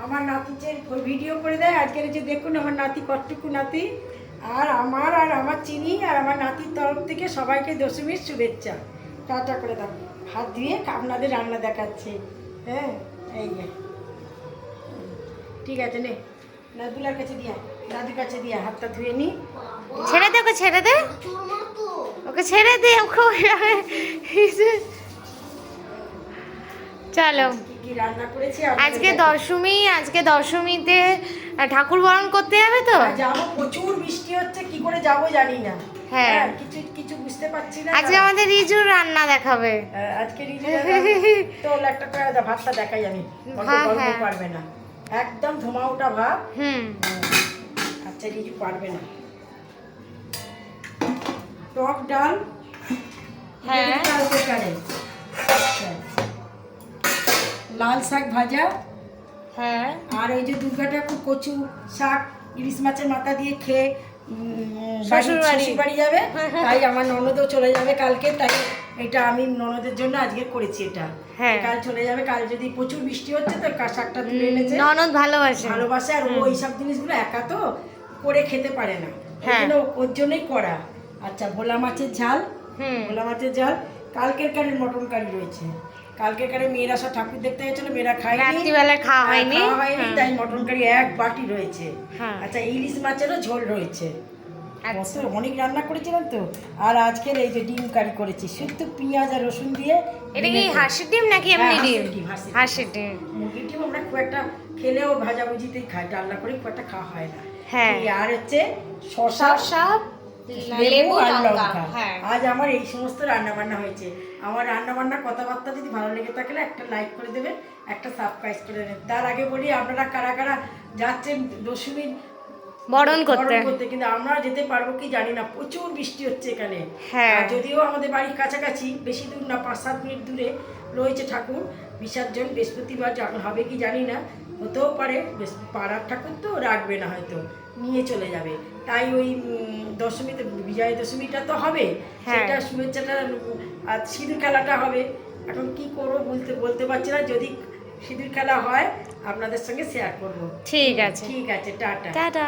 আমার নাতি যে ভিডিও করে দেয়। আজকের যে দেখুন আমার নাতি কতটুকু নাতি, আর আমার চিনি আর আমার নাতির তরফ থেকে সবাইকে দশমীর শুভেচ্ছা। টাটা করে দাও। হাত ধুয়ে আপনাদের রান্না দেখাচ্ছে। হ্যাঁ এই যে ঠিক আছে নে, নাদুলার কাছে দিয়া, দাদুর কাছে দিয়া হাতটা ধুয়ে নি। ছেড়ে দে, ওকে ছেড়ে দে, ওকে ছেড়ে দে, চলো। কি রান্না করেছি আজকে দশমী, আজকে দশমীতে ঠাকুর বরণ করতে যাবে তো? যাবো, প্রচুর বৃষ্টি হচ্ছে, কি করে যাবো জানি না। হ্যাঁ কিছু বুঝতে পারছি না। আজকে আমাদের রিজুর রান্না দেখাবে। আজকে রিজু তো একটা করে ভাতটা দেখাই আমি, পারবে না, একদম ধোমা ওটা ভাত। আচ্ছা রিজু পারবে না। টক ডাল, হ্যাঁ, লাল শাক ভাজা, হ্যাঁ, আর ওই যে দুর্গা ঠাকুর কচু শাক ইলিশ মাছের মাথা দিয়ে খেয়ে শ্বশুর বাড়ি যাবে, তাই আমার ননদও চলে যাবে কালকে, তাই এটা আমি ননদের জন্য আজকে করেছি এটা। কাল চলে যাবে, কাল যদি প্রচুর বৃষ্টি হচ্ছে তো শাকটা তুলে এনেছে। ননদ ভালোবাসে আর ও এইসব জিনিসগুলো একা তো করে খেতে পারে না, ওর জন্যই করা। আচ্ছা ভোলা মাছের ঝাল, কালকের কারের মটন কারি রয়েছে। কালকের কারে মেয়েরা সব ঠাকুর দেখতে গেছিল, মেয়েরা খাওয়া হয়নি, তাই মটন কারি এক বাটি রয়েছে। আচ্ছা ইলিশ মাছেরও ঝোল রয়েছে। অনেক রান্না করেছিলাম তো। আর আজকের এই যে ডিম কারি করেছি, শুধু পেঁয়াজ আর রসুন দিয়ে। এটা কি হাঁসের ডিম নাকি এমনি ডিম? হাঁসের ডিম। মুরগির ডিম আমরা খুব একটা খেলেও ভাজাভুজিতেই খাই, রান্না করে খুব একটা খাওয়া হয় না। আর হচ্ছে শসা, লেবু আর লঙ্কা। আজ আমার এই সমস্ত রান্না বান্না হয়েছে। আমার রান্না বান্না কথাবার্তা যদি ভালো লেগে থাকলে একটা লাইক করে দেবেন, একটা সাবস্ক্রাইব করে দেবেন। তার আগে বলি আপনারা কারা কারা যাচ্ছেন দশমীর বরণ করতে, কিন্তু আমরা যেতে পারবো কি জানি না, প্রচুর বৃষ্টি হচ্ছে এখানে। যদিও আমাদের বাড়ির কাছাকাছি, বেশি দূর না, 5-7 মিনিট দূরে রয়েছে ঠাকুর বিসর্জন। বৃহস্পতিবার যখন হবে কি জানি না, হতেও পারে পাড়ার ঠাকুর তো রাখবে না, হয়তো নিয়ে চলে যাবে। তাই ওই দশমীতে, বিজয়া দশমীটা তো হবে, সেটা শুভেচ্ছাটা আর সিঁদুর খেলাটা হবে। এখন কি করবো বলতে পারছি না, যদি সিঁদুর খেলা হয় আপনাদের সঙ্গে শেয়ার করবো। ঠিক আছে, টাটা।